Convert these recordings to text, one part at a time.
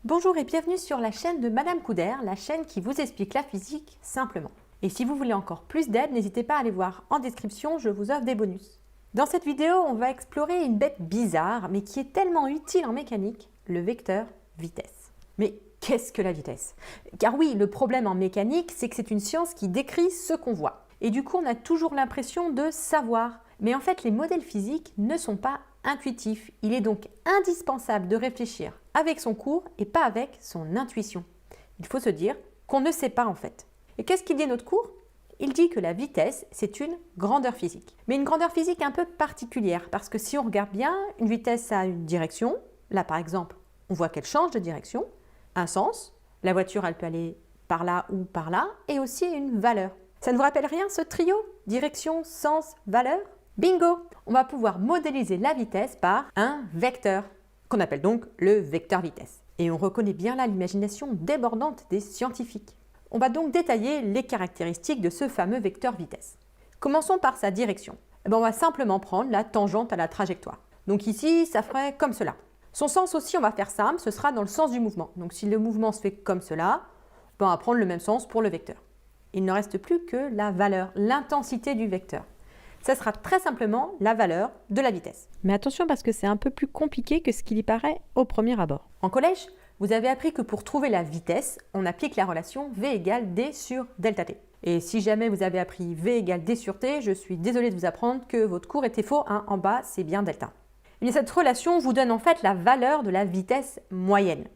Bonjour et bienvenue sur la chaîne de Madame Couder, la chaîne qui vous explique la physique simplement. Et si vous voulez encore plus d'aide, n'hésitez pas à aller voir en description, je vous offre des bonus. Dans cette vidéo, on va explorer une bête bizarre, mais qui est tellement utile en mécanique, le vecteur vitesse. Mais qu'est-ce que la vitesse? Car oui, le problème en mécanique, c'est que c'est une science qui décrit ce qu'on voit. Et du coup, on a toujours l'impression de savoir. Mais en fait, les modèles physiques ne sont pas intuitifs. Il est donc indispensable de réfléchir avec son cours et pas avec son intuition. Il faut se dire qu'on ne sait pas en fait. Et qu'est-ce qu'il dit notre cours? Il dit que la vitesse, c'est une grandeur physique. Mais une grandeur physique un peu particulière, parce que si on regarde bien, une vitesse a une direction. Là, par exemple, on voit qu'elle change de direction, un sens. La voiture, elle peut aller par là ou par là, et aussi une valeur. Ça ne vous rappelle rien, ce trio? Direction, sens, valeur? Bingo! On va pouvoir modéliser la vitesse par un vecteur, qu'on appelle donc le vecteur vitesse. Et on reconnaît bien là l'imagination débordante des scientifiques. On va donc détailler les caractéristiques de ce fameux vecteur vitesse. Commençons par sa direction. On va simplement prendre la tangente à la trajectoire. Donc ici, ça ferait comme cela. Son sens aussi, on va faire simple, ce sera dans le sens du mouvement. Donc si le mouvement se fait comme cela, on va prendre le même sens pour le vecteur. Il ne reste plus que la valeur, l'intensité du vecteur. Ça sera très simplement la valeur de la vitesse. Mais attention parce que c'est un peu plus compliqué que ce qu'il y paraît au premier abord. En collège, vous avez appris que pour trouver la vitesse, on applique la relation V égale D sur delta T. Et si jamais vous avez appris V égale D sur T, je suis désolée de vous apprendre que votre cours était faux, hein, en bas c'est bien delta. Et cette relation vous donne en fait la valeur de la vitesse moyenne.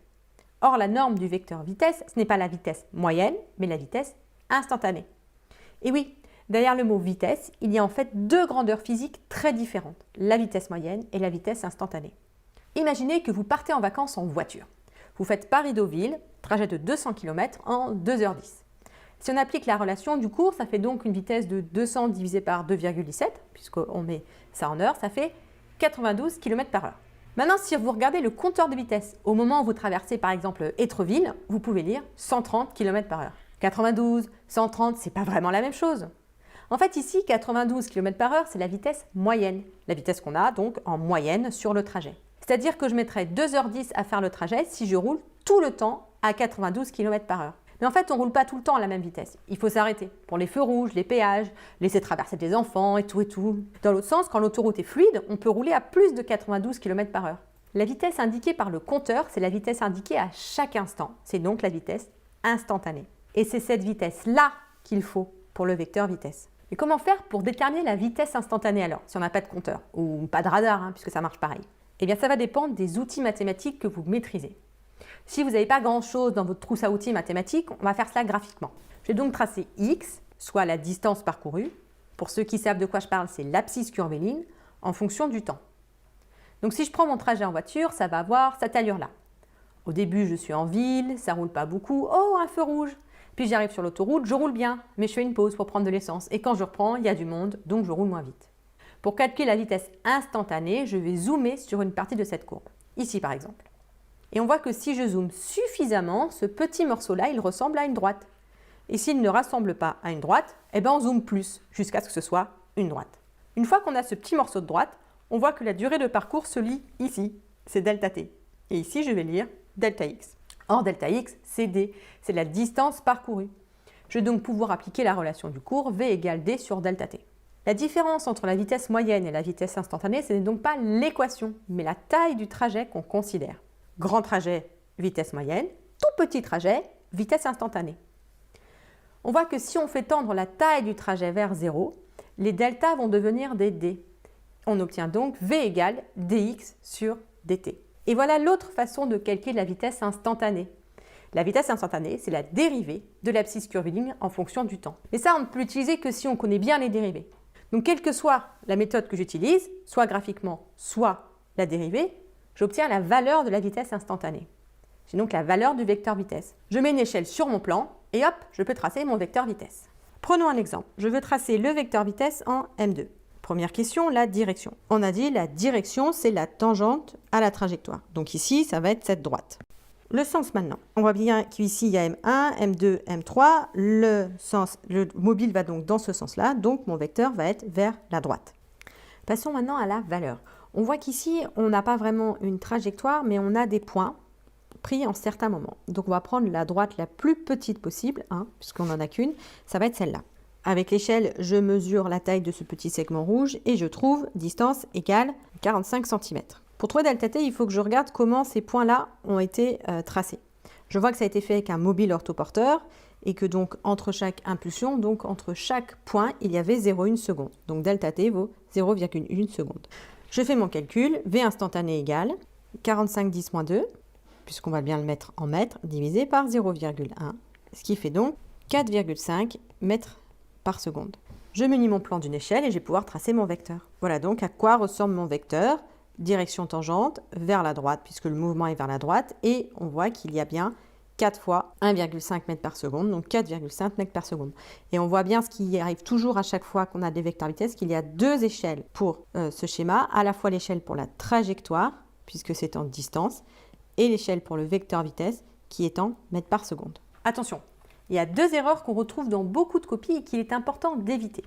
Or la norme du vecteur vitesse, ce n'est pas la vitesse moyenne, mais la vitesse instantanée. Et oui, derrière le mot vitesse, il y a en fait deux grandeurs physiques très différentes, la vitesse moyenne et la vitesse instantanée. Imaginez que vous partez en vacances en voiture. Vous faites Paris-Deauville, trajet de 200 km en 2h10. Si on applique la relation du cours, ça fait donc une vitesse de 200 divisé par 2,17, puisqu'on met ça en heures, ça fait 92 km/h. Maintenant, si vous regardez le compteur de vitesse, au moment où vous traversez par exemple Étreville, vous pouvez lire 130 km/h. 92, 130, c'est pas vraiment la même chose. En fait, ici, 92 km/h, c'est la vitesse moyenne, la vitesse qu'on a donc en moyenne sur le trajet. C'est-à-dire que je mettrais 2h10 à faire le trajet si je roule tout le temps à 92 km/h. Mais en fait, on ne roule pas tout le temps à la même vitesse. Il faut s'arrêter pour les feux rouges, les péages, laisser traverser des enfants et tout et tout. Dans l'autre sens, quand l'autoroute est fluide, on peut rouler à plus de 92 km/h. La vitesse indiquée par le compteur, c'est la vitesse indiquée à chaque instant. C'est donc la vitesse instantanée. Et c'est cette vitesse-là qu'il faut pour le vecteur vitesse. Et comment faire pour déterminer la vitesse instantanée alors, si on n'a pas de compteur, ou pas de radar, hein, puisque ça marche pareil? Eh bien, ça va dépendre des outils mathématiques que vous maîtrisez. Si vous n'avez pas grand-chose dans votre trousse à outils mathématiques, on va faire cela graphiquement. Je vais donc tracer x, soit la distance parcourue. Pour ceux qui savent de quoi je parle, c'est l'abscisse curviligne, en fonction du temps. Donc si je prends mon trajet en voiture, ça va avoir cette allure-là. Au début, je suis en ville, ça ne roule pas beaucoup. Oh, un feu rouge! Puis j'arrive sur l'autoroute, je roule bien, mais je fais une pause pour prendre de l'essence. Et quand je reprends, il y a du monde, donc je roule moins vite. Pour calculer la vitesse instantanée, je vais zoomer sur une partie de cette courbe. Ici par exemple. Et on voit que si je zoome suffisamment, ce petit morceau-là, il ressemble à une droite. Et s'il ne rassemble pas à une droite, eh ben on zoome plus, jusqu'à ce que ce soit une droite. Une fois qu'on a ce petit morceau de droite, on voit que la durée de parcours se lit ici, c'est delta t. Et ici, je vais lire delta x. Or, delta x, c'est d, c'est la distance parcourue. Je vais donc pouvoir appliquer la relation du cours V égale d sur delta t. La différence entre la vitesse moyenne et la vitesse instantanée, ce n'est donc pas l'équation, mais la taille du trajet qu'on considère. Grand trajet, vitesse moyenne, tout petit trajet, vitesse instantanée. On voit que si on fait tendre la taille du trajet vers 0, les deltas vont devenir des d. On obtient donc V égale dx sur dt. Et voilà l'autre façon de calculer la vitesse instantanée. La vitesse instantanée, c'est la dérivée de l'abscisse curviligne en fonction du temps. Et ça, on ne peut l'utiliser que si on connaît bien les dérivées. Donc, quelle que soit la méthode que j'utilise, soit graphiquement, soit la dérivée, j'obtiens la valeur de la vitesse instantanée. J'ai donc la valeur du vecteur vitesse. Je mets une échelle sur mon plan et hop, je peux tracer mon vecteur vitesse. Prenons un exemple. Je veux tracer le vecteur vitesse en M2. Première question, la direction. On a dit la direction, c'est la tangente à la trajectoire. Donc ici, ça va être cette droite. Le sens maintenant. On voit bien qu'ici, il y a M1, M2, M3. Le mobile va donc dans ce sens-là. Donc mon vecteur va être vers la droite. Passons maintenant à la valeur. On voit qu'ici, on n'a pas vraiment une trajectoire, mais on a des points pris en certains moments. Donc on va prendre la droite la plus petite possible, puisqu'on n'en a qu'une, ça va être celle-là. Avec l'échelle, je mesure la taille de ce petit segment rouge et je trouve distance égale 45 cm. Pour trouver delta t, il faut que je regarde comment ces points-là ont été tracés. Je vois que ça a été fait avec un mobile orthoporteur et que donc entre chaque impulsion, donc entre chaque point, il y avait 0,1 seconde. Donc delta t vaut 0,1 seconde. Je fais mon calcul, V instantané égale 45 10 moins 2, puisqu'on va bien le mettre en mètres, divisé par 0,1, ce qui fait donc 4,5 mètres par seconde. Je munis mon plan d'une échelle et je vais pouvoir tracer mon vecteur. Voilà donc à quoi ressemble mon vecteur. Direction tangente vers la droite, puisque le mouvement est vers la droite, et on voit qu'il y a bien 4 fois 1,5 mètres par seconde, donc 4,5 mètres par seconde. Et on voit bien ce qui arrive toujours à chaque fois qu'on a des vecteurs vitesse, qu'il y a deux échelles pour ce schéma, à la fois l'échelle pour la trajectoire, puisque c'est en distance, et l'échelle pour le vecteur vitesse, qui est en mètres par seconde. Attention, il y a deux erreurs qu'on retrouve dans beaucoup de copies et qu'il est important d'éviter.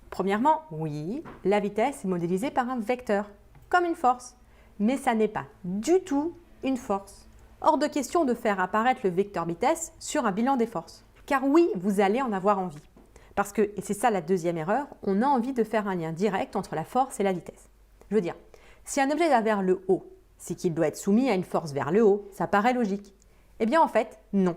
Premièrement, oui, la vitesse est modélisée par un vecteur, comme une force, mais ça n'est pas du tout une force. Hors de question de faire apparaître le vecteur vitesse sur un bilan des forces. Car oui, vous allez en avoir envie. Parce que, et c'est ça la deuxième erreur, on a envie de faire un lien direct entre la force et la vitesse. Je veux dire, si un objet va vers le haut, c'est qu'il doit être soumis à une force vers le haut, ça paraît logique. Eh bien en fait, non.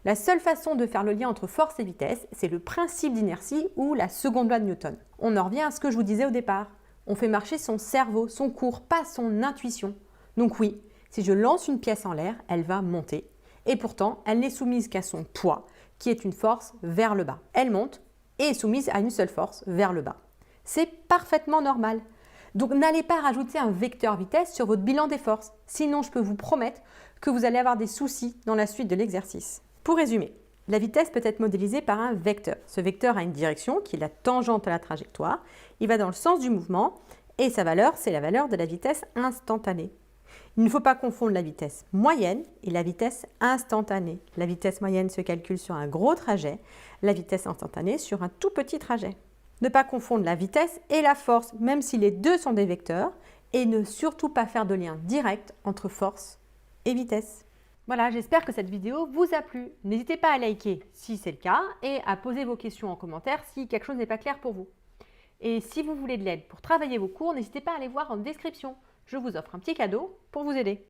La seule façon de faire le lien entre force et vitesse, c'est le principe d'inertie ou la seconde loi de Newton. On en revient à ce que je vous disais au départ. On fait marcher son cerveau, son cours, pas son intuition. Donc oui, si je lance une pièce en l'air, elle va monter. Et pourtant, elle n'est soumise qu'à son poids, qui est une force vers le bas. Elle monte et est soumise à une seule force, vers le bas. C'est parfaitement normal. Donc n'allez pas rajouter un vecteur vitesse sur votre bilan des forces. Sinon, je peux vous promettre que vous allez avoir des soucis dans la suite de l'exercice. Pour résumer, la vitesse peut être modélisée par un vecteur. Ce vecteur a une direction qui est la tangente à la trajectoire. Il va dans le sens du mouvement et sa valeur, c'est la valeur de la vitesse instantanée. Il ne faut pas confondre la vitesse moyenne et la vitesse instantanée. La vitesse moyenne se calcule sur un gros trajet, la vitesse instantanée sur un tout petit trajet. Ne pas confondre la vitesse et la force, même si les deux sont des vecteurs, et ne surtout pas faire de lien direct entre force et vitesse. Voilà, j'espère que cette vidéo vous a plu. N'hésitez pas à liker si c'est le cas et à poser vos questions en commentaire si quelque chose n'est pas clair pour vous. Et si vous voulez de l'aide pour travailler vos cours, n'hésitez pas à aller voir en description. Je vous offre un petit cadeau pour vous aider.